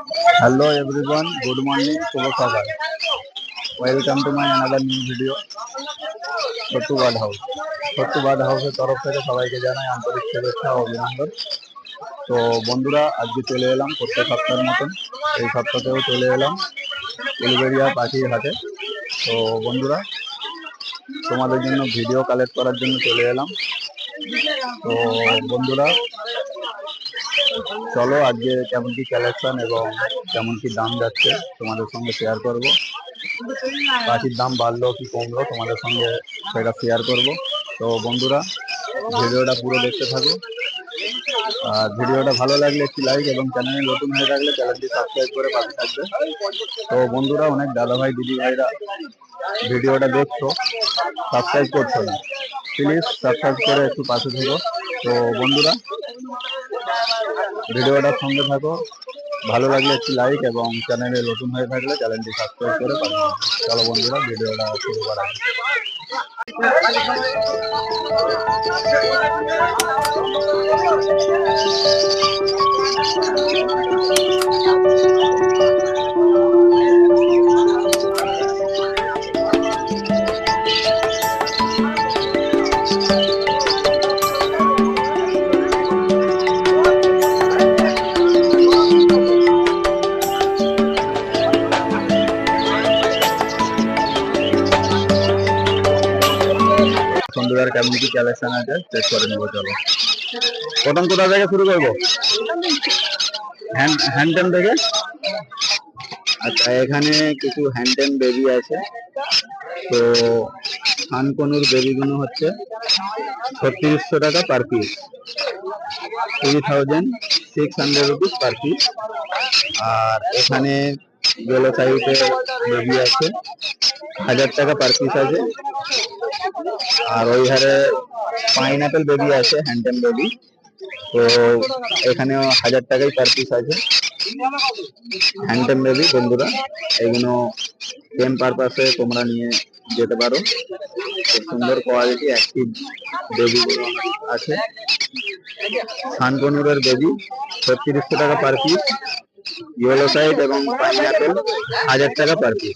Hello everyone, good morning, শুভ সকাল। Welcome to my another new video. Chhotu bird house. Chhotu bird হাউসের তরফ থেকে সবাইকে জানাই আন্তরিক শুভেচ্ছা ও অভিনন্দন। তো বন্ধুরা, আজকে চলে এলাম প্রত্যেক সপ্তাহের মতন এই সপ্তাহেও চলে এলাম উলুবেড়িয়া পাখির হাটে। তো বন্ধুরা, তোমাদের জন্য ভিডিও কালেক্ট করার জন্য চলে এলাম। তো বন্ধুরা, চলো আজকে কেমন কি কালেকশন এবং কেমন কি দাম যাচ্ছে তোমাদের সঙ্গে শেয়ার করব। পাখির দাম বাড়লো কি কমলো তোমাদের সঙ্গে সেটা শেয়ার করব। তো বন্ধুরা, ভিডিওটা পুরো দেখতে থাকো। আর ভিডিওটা ভালো লাগলে একটি লাইক এবং চ্যানেলে নতুন হয়ে থাকলে চ্যানেলটি সাবস্ক্রাইব করে পাশে থাকবে। তো বন্ধুরা, অনেক দাদা ভাই দিদি ভাইরা ভিডিওটা দেখছো, সাবস্ক্রাইব করছো না, প্লিজ সাবস্ক্রাইব করে একটু পাশে থেকো। তো বন্ধুরা, ভিডিওটার সঙ্গে থাকো। ভালো লাগলে একটি লাইক এবং চ্যানেলে নতুন হয়ে থাকলে চ্যানেলটি সাবস্ক্রাইব করে পাশে থাকো। চলো বন্ধুরা, ভিডিওটা শুরু করা যাক। বন্ধুদের কেমন কি কালেকশন আছে চেক করে নেবো। চলো, প্রথম কোথা থেকে শুরু করবো? হ্যান্ডটেম থেকে। আচ্ছা, এখানে কিছু হ্যান্ডটেম বেবি আছে। তো খানকনুর বেবিগুলো হচ্ছে 3600 টাকা per piece, 3600 rupees per piece. আর এখানে ইয়েলো সাইডের বেবি আছে 1000 টাকা পার পিস আছে। আর ওই ধারে পাইনঅ্যাপেল বেবি আছে, হ্যান্ডটেম বেবি। তো এখানেও 1000 টাকাই পার পিস আছে হ্যান্ডটেম বেবি। বন্ধুরা, এগুলো গেম পারপাসে তোমরা নিয়ে যেতে পারো। খুব সুন্দর কোয়ালিটি অ্যাক্টিভ বেবিগুলো আছে। খানকনুরের বেবি 3600 টাকা পার পিস, ইয়েলো সাইড এবং পাইনঅ্যাপেল 1000 টাকা পার পিস।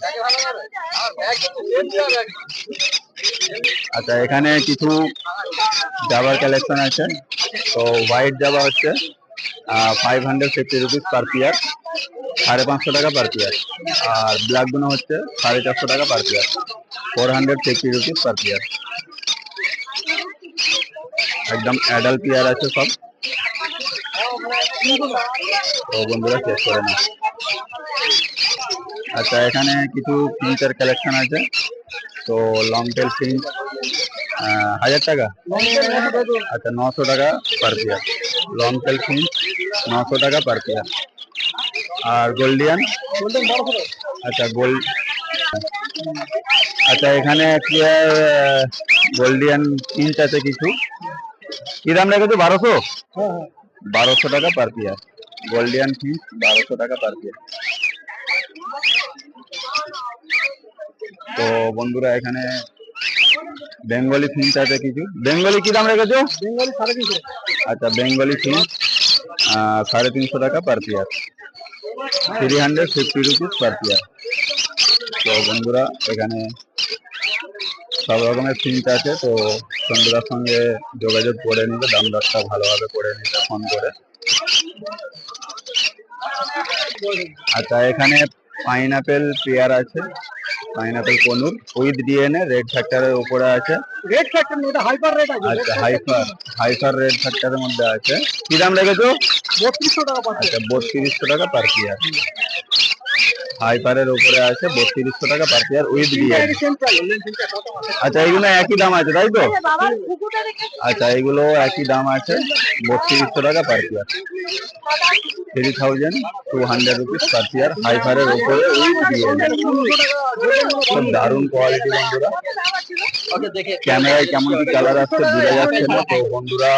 আচ্ছা, এখানে কিছু জাবার কালেকশন আছে। তো হোয়াইট জাবা হচ্ছে 550 রুপিস পার পেয়ার, 550 টাকা পার পেয়ার। আর ব্ল্যাক গুলো হচ্ছে 450 টাকা per pair, 450 rupees per pair. একদম অ্যাডাল্ট পেয়ার আছে সব। তো বন্ধুরা, চেক করে না। আচ্ছা, এখানে কিছু ফিঞ্চের কালেকশন আছে। তো লং টেল ফিঞ্চ 1000 টাকা। আচ্ছা, 900 টাকা per pair. Long tail Finch 900 টাকা পার পেয়ার। আর গোল্ডিয়ান, আচ্ছা আচ্ছা, এখানে একটি গোল্ডিয়ান ফিঞ্চ আছে কিছু। কি দাম রেখেছো? 1200। 1200 টাকা পার পেয়ার। গোল্ডিয়ান ফিঞ্চ 1200 টাকা পার পেয়ার। তো বন্ধুরা, এখানে বেঙ্গলি ফিঞ্চ আছে কিছু। বেঙ্গলি কি দাম রেখেছো? বেঙ্গলি 350। আচ্ছা, বেঙ্গলি ফিঞ্চ 350 টাকা per pair, 350 rupees per pair. তো বন্ধুরা, এখানে সব রকমের ফিঞ্চ আছে। তো বন্ধুরার সঙ্গে যোগাযোগ করে নিতে, দাম দরটা ভালোভাবে করে নিতে ফোন করে। আচ্ছা, এখানে পাইনঅ্যাপেল পেয়ার আছে, pineapple conure with DNA red ফ্যাক্টরের উপরে আছে। রেড ফ্যাক্টর না, এটা হাইপার রেড আছে। আচ্ছা, হাইপার রেড ফ্যাক্টরের মধ্যে আছে। কি দাম রেখেছো? 3200 টাকা পার। আচ্ছা, 3200 টাকা পার পেয়ার। হাইপারের উপরে আছে 3200 টাকা পার পেয়ার উইথ ডিএনএ। আচ্ছা, এইগুলো একই দাম আছে তাই তো? আচ্ছা, এইগুলো একই দাম আছে 3200 টাকা per pair, 3200 rupees per pair. হাইপারের উপরে উইথ ডিএনএ। খুব দারুণ কোয়ালিটি বন্ধুরা। ক্যামেরায় কেমন কি কালার আসছে বোঝা যাচ্ছে না। তো বন্ধুরা,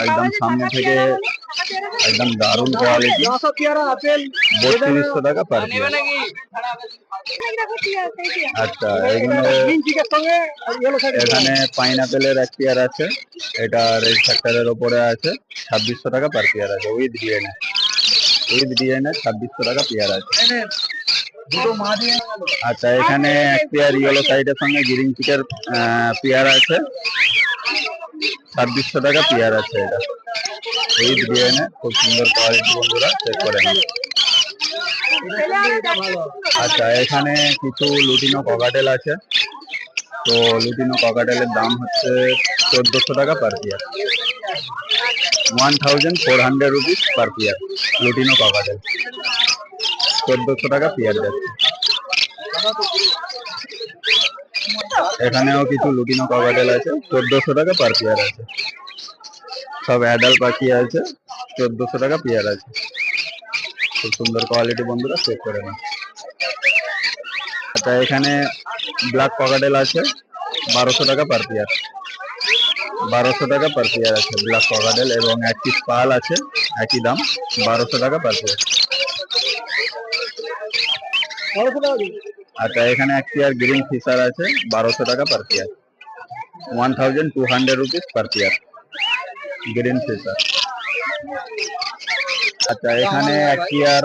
একদম সামনে থেকে একদম দারুণ কোয়ালিটি, 3200 টাকা পার পেয়ার। আচ্ছা, এখানে পাইনঅ্যাপেলের এক পেয়ার আছে, এটা রেড ফ্যাক্টরের ওপরে আছে, 2600 টাকা পার পেয়ার আছে উইথ ডিএনএ। উইথ ডিএনএ 2600 টাকা পেয়ার আছে। আচ্ছা, এখানে এক পেয়ার ইয়েলো সাইডের সঙ্গে গ্রিন চিকের পেয়ার আছে, 2600 টাকা পেয়ার আছে। এটা উইথ ডিএনএ, খুব সুন্দর কোয়ালিটি, বন্ধুরা চেক করে নেন। আচ্ছা, এখানে কিছু লুটিনো ককাটেল আছে। তো লুটিনো ককাটেলের দাম হচ্ছে 1400 টাকা per pair, 1400 rupees per pair. Lutino cockatiel 1400 টাকা পেয়ার যাচ্ছে। এখানেও কিছু লুটিনো ককাটেল আছে, 1400 টাকা পার পেয়ার আছে। সব অ্যাডাল্ট পাখি আছে, 1400 টাকা পেয়ার আছে। খুব সুন্দর কোয়ালিটি, বন্ধুরা চেক করে নেন। আচ্ছা, এখানে ব্ল্যাক ককাটেল আছে, 1200 টাকা পার পেয়ার, 1200 টাকা পার পেয়ার আছে ব্ল্যাক ককাটেল। এবং এক পিস পাল আছে, একই দাম, 1200 টাকা পার পেয়ার। আচ্ছা, এখানে এক পেয়ার গ্রিন ফিশার আছে, 1200 টাকা per pair, 1200 rupees per pair green fisher. আচ্ছা, এখানে এক পেয়ার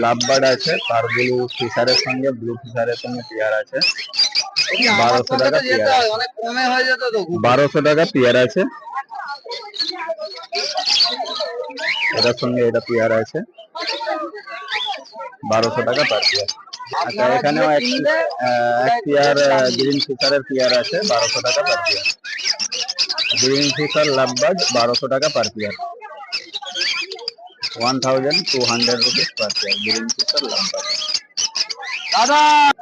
লাভবার্ড আছে, পার ব্লু ফিশারের সঙ্গে ব্লু ফিশারের সঙ্গে পেয়ার আছে, 1200 টাকা পেয়ার, 1200 টাকা পেয়ার আছে। এটার সঙ্গে এটা পেয়ার আছে, 1200 টাকা পার পেয়ার। আচ্ছা, এখানেও এক পেয়ার গ্রিন ফিশারের পেয়ার আছে, 1200 টাকা per pair. Green fisher lovebird 1200 টাকা per pair, 1200 rupees per pair green fisher lovebird.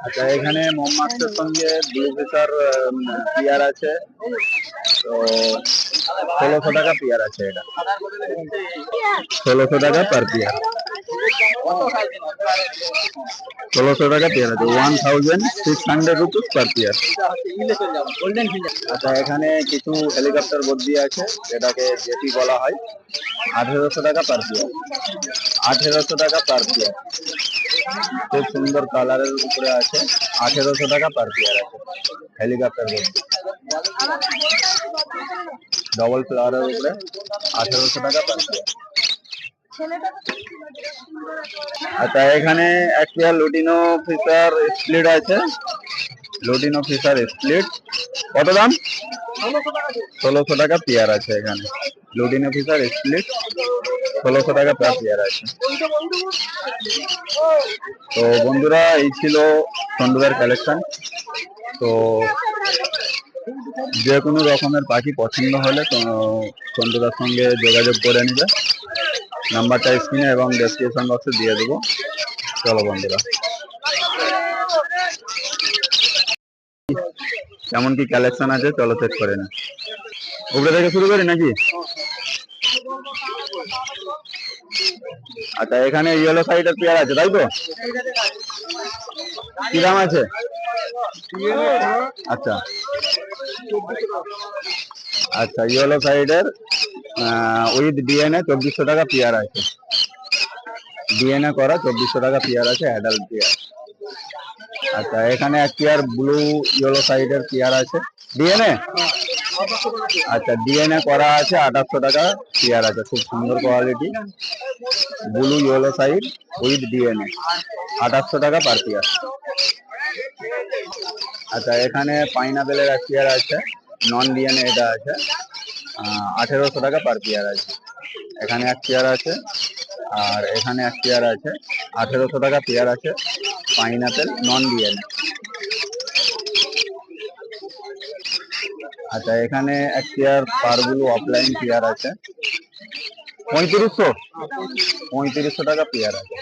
আচ্ছা, এখানে মোহাম্মদের সঙ্গে ব্লু ফিশার পেয়ার আছে, তো 1600 টাকা পেয়ার আছে। এটা 1600 টাকা পার পেয়ার, 1600 টাকা পেয়ার আছে, 1600 রুপিস পার পেয়ার। আচ্ছা, এখানে কিছু হেলিকপ্টার বদ্রি আছে, যেটাকে জেপি বলা হয়, 1800 টাকা পার পেয়ার, 1800 টাকা পার পেয়ার। খুব সুন্দর কালারের উপরে আছে, 1800 টাকা পার পেয়ার আছে হেলিকপ্টার বদ্রি, ডবল ফ্লাওয়ারের উপরে, 1800 টাকা পার পেয়ার। আচ্ছা, এখানে এক পেয়ার লুটিনো ফিশার স্প্লিট আছে, লুটিনো ফিশার স্প্লিট, কত দাম? 1600 টাকা পেয়ার আছে। এখানে লুটিনো ফিশার স্প্লিট 1600 টাকা পার পেয়ার আছে। তো বন্ধুরা, এই ছিল সন্ধ্যুদার কালেকশন। তো যে কোনো রকমের পাখি পছন্দ হলে তো সন্ধ্যুদার সঙ্গে যোগাযোগ করে নিবে, নাম্বারটা স্ক্রিনে এবং ডেসক্রিপশন বক্সে দিয়ে দেবো। চলো বন্ধুরা, কেমন কি কালেকশন আছে চলো চেক করে না। উপরে থেকে শুরু করি নাকি? আচ্ছা, এখানে ইয়েলো সাইডের পেয়ার আছে, তাই তো? কি দাম আছে? আচ্ছা আচ্ছা, ইয়েলো সাইডের উইথ ডিএনএ 2400 টাকা পেয়ার আছে, ডিএনএ করা 2400 টাকা পেয়ার আছে, অ্যাডাল্ট পেয়ার। আচ্ছা, এখানে এক পেয়ার ব্লু ইয়েলো সাইডের পেয়ার আছে, ডিএনএ, আচ্ছা ডিএনএ করা আছে, 2800 টাকা পেয়ার আছে। খুব সুন্দর quality, blue yellow side with DNA, 2800 টাকা পার পেয়ার। আচ্ছা, এখানে পাইনাপেলের এক পেয়ার আছে, নন ডিএনএ এটা আছে, 1800 টাকা পার পেয়ার আছে। এখানে এক পেয়ার আছে, আর এখানে এক পেয়ার আছে, 1800 টাকা পেয়ার আছে, পাইনাপেল নন ডিএনএ। আচ্ছা, এখানে এক পেয়ার পারগুলো অফলাইন পেয়ার আছে, 3500 টাকা পেয়ার আছে,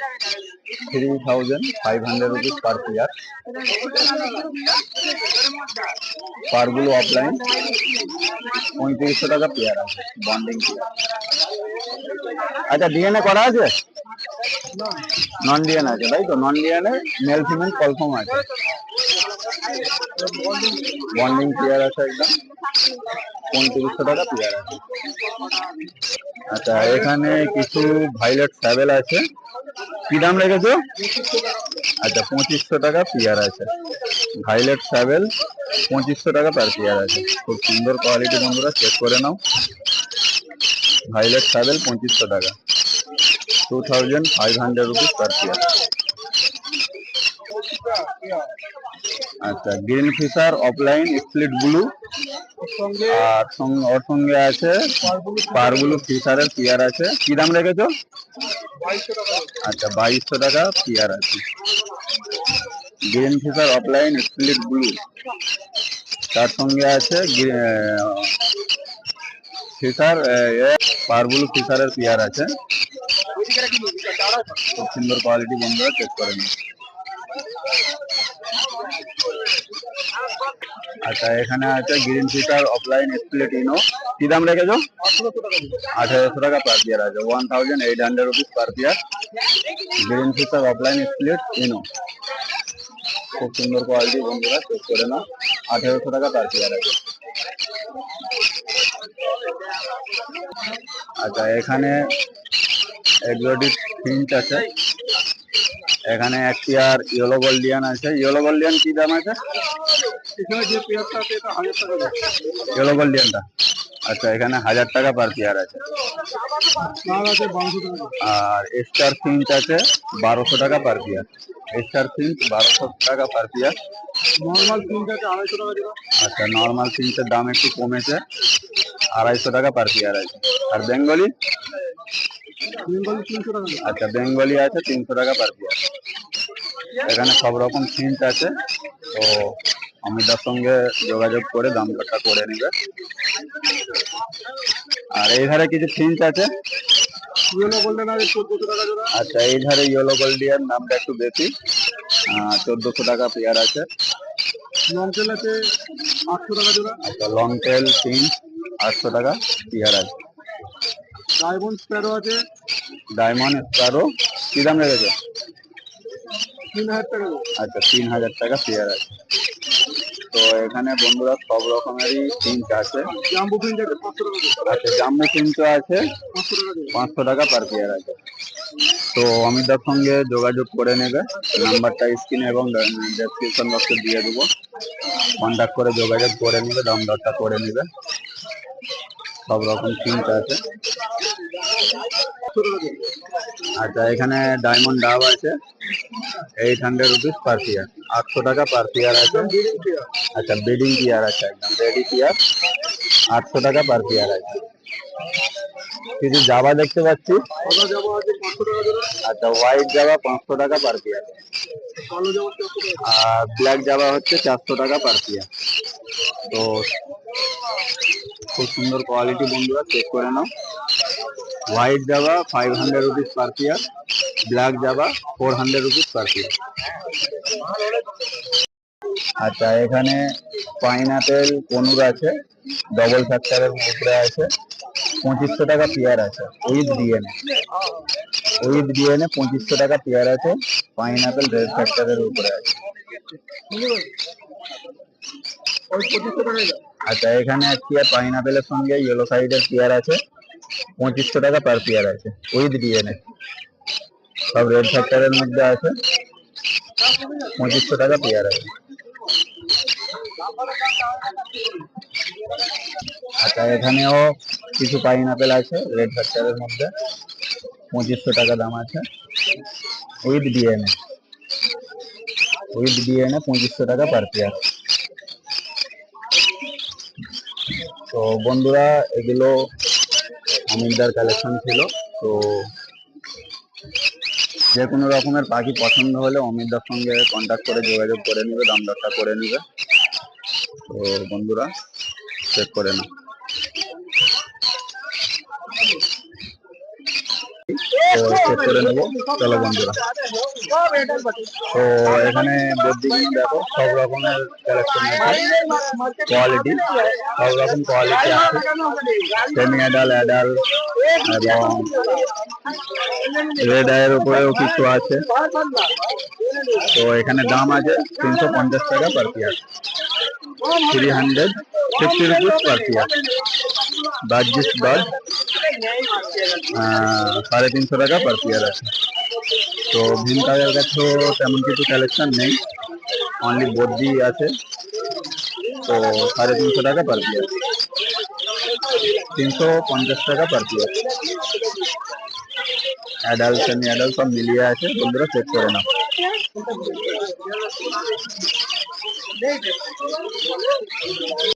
3500 রুপিস পার পেয়ার। পারগুলো অফলাইন 3500 টাকা পেয়ার আছে, বন্ডিং পেয়ার। আচ্ছা, ডিএনএ করা আছে, নন ডিএনএ আছে, তাই তো? Non DNA male female confirm আছে, বন্ডিং পেয়ার আছে একদম, 3500 টাকা পেয়ার আছে। আচ্ছা, এখানে কিছু ভাইলেট স্যাবেল আছে, কি দাম রেখেছো? আচ্ছা, 2500 টাকা পেয়ার আছে, ভাইলেট স্যাবেল 2500 টাকা পার পেয়ার আছে। খুব সুন্দর কোয়ালিটি, বন্ধুরা চেক করে নাও, ভাইলেট স্যাবেল 2500 টাকা। 2500 rupees per pair। আচ্ছা, green fisher offline split blue, আর ওর সঙ্গে আছে পার ব্লু ফিশারের পেয়ার আছে। কি দাম রেখেছো? আচ্ছা, 2200 টাকা পেয়ার আছে। Green fisher offline split blue, তার সঙ্গে আছে ফিশার পার ব্লু ফিশারের পেয়ার আছে। খুব সুন্দর কোয়ালিটি, বন্ধুরা চেক করে নিন। আচ্ছা, এখানে আছে গ্রিন ফিশার অফলাইন স্প্লিট ইনো। কি দাম রেখেছো? 1800 টাকা পার পেয়ার আছে। 1800 rupees per pair green fisher offline split ino. খুব সুন্দর কোয়ালিটি, বন্ধুরা চেক করে নাও। 1800 টাকা পার পেয়ার আছে। আচ্ছা, এখানে এক্সোটিক ফিঞ্চ আছে। এখানে এক পেয়ার ইয়েলো গোল্ডিয়ান আছে। ইয়েলো গোল্ডিয়ান কি দাম আছে? ইয়েলো গোল্ডিয়ানটা আচ্ছা, এখানে 1000 টাকা পার পেয়ার আছে। আর স্টার ফিঞ্চ আছে 1200 টাকা পার পেয়ার। স্টার ফিঞ্চ 1200 টাকা পার পেয়ার। নর্মাল ফিঞ্চ আছে 250 টাকা। আচ্ছা, নর্মাল ফিঞ্চের দাম একটু কমেছে, 250 টাকা পার পেয়ার আছে। আর বেঙ্গলি? আচ্ছা, বেঙ্গলি আছে 300 টাকা পার পেয়ার। এখানে সব রকম ফিঞ্চ আছে, তো অমিতার সঙ্গে যোগাযোগ করে দাম দরটা করে নেবে। আর এই ধারে কিছু ফিঞ্চ আছে। আচ্ছা, এই ধারে ইয়েলো গোল্ডিয়ান দামটা একটু বেশি, 1400 টাকা পেয়ার আছে। লং টেল আছে 800 টাকা জোড়া। আচ্ছা, লং টেল ফিঞ্চ 800 টাকা পেয়ার আছে। ডায়মন্ড স্প্যারো আছে। ডায়মন্ড স্প্যারো কি দাম রেখেছে? 3000 টাকা। আচ্ছা, 3000 টাকা পেয়ার আছে। তো এখানে বন্ধুরা সব রকমেরই ফিঞ্চ আছে। জাম্বু ফিঞ্চ আছে 500 টাকা। আচ্ছা, জাম্বু ফিঞ্চও আছে 500 টাকা পার পেয়ার আছে। তো অমিতার সঙ্গে যোগাযোগ করে নেবে। নাম্বারটা স্ক্রিনে এবং ডেসক্রিপশন বক্সে দিয়ে দেবো। কন্ট্যাক্ট করে যোগাযোগ করে নেবে, দাম দরটা করে নেবে। সব রকম ফিঞ্চ আছে। আচ্ছা, এখানে ডায়মন্ড ডাব আছে 800 rupees পার পেয়ার। 800 টাকা পার পেয়ার আছে। আচ্ছা, ব্রিডিং পেয়ার আছে, একদম রেডি পেয়ার, 800 টাকা পার পেয়ার আছে। কিছু জাবা দেখতে পাচ্ছি। আচ্ছা, হোয়াইট জাবা 500 টাকা পার পেয়ার। আর ব্ল্যাক জাবা হচ্ছে 400 টাকা পার পেয়ার। তো খুব সুন্দর কোয়ালিটি, বন্ধুরা চেক করে নাও। হোয়াইট জাবা 500 rupees পার পেয়ার, ব্ল্যাক জাবা 400 rupees পার পেয়ার। আচ্ছা, এখানে পাইনাপেল পনুর আছে, ডবল ফ্যাক্টরের উপরে আছে, 2500 টাকা পেয়ার আছে। উইথ ডিএনএ 2500 টাকা পেয়ার আছে। পাইনাপেল রেড ফ্যাক্টরের উপরে আছে। আচ্ছা, এখানে এক পেয়ার পাইনাপেলের সঙ্গে ইয়েলো সাইডের পেয়ার আছে, 2500 টাকা পার পেয়ার আছে উইথ ডিএনএ। সব রেড ফ্যাক্টরের মধ্যে আছে, 2500 টাকা পেয়ার আছে। আচ্ছা, এখানেও কিছু পাইনাপেল আছে রেড ফ্যাক্টরের মধ্যে, 2500 টাকা দাম আছে উইথ ডিএনএ। 2500 টাকা পার পেয়ার। তো বন্ধুরা, এগুলো অমিতদার কালেকশন ছিল। তো যে কোনো রকমের পাখি পছন্দ হলে অমিতদার সঙ্গে কন্ট্যাক্ট করে যোগাযোগ করে নেবে, দাম দরটা করে নেবে। তো বন্ধুরা চেক করে নাও। চেক করে নেবো, চলো বন্ধুরা। তো এখানে বদ্রিগুলো দেখো, সব রকমের কালেকশন আছে, কোয়ালিটি সব রকম কোয়ালিটি আছে। সেমি অ্যাডাল, অ্যাডাল এবং রেড আইয়ের উপরেও কিছু আছে। তো এখানে দাম আছে 350 টাকা per pair, 350 rupees per pair. Budgies bird 350 টাকা পার পেয়ার আছে। তো ভিনতাজের কাছেও তেমন কিছু কালেকশন নেই, অনলি বদ্রি আছে। তো 350 টাকা পার পেয়ার, 350 টাকা per pair. Adult semi adult সব মিলিয়ে আছে, বন্ধুরা চেক করে নাও।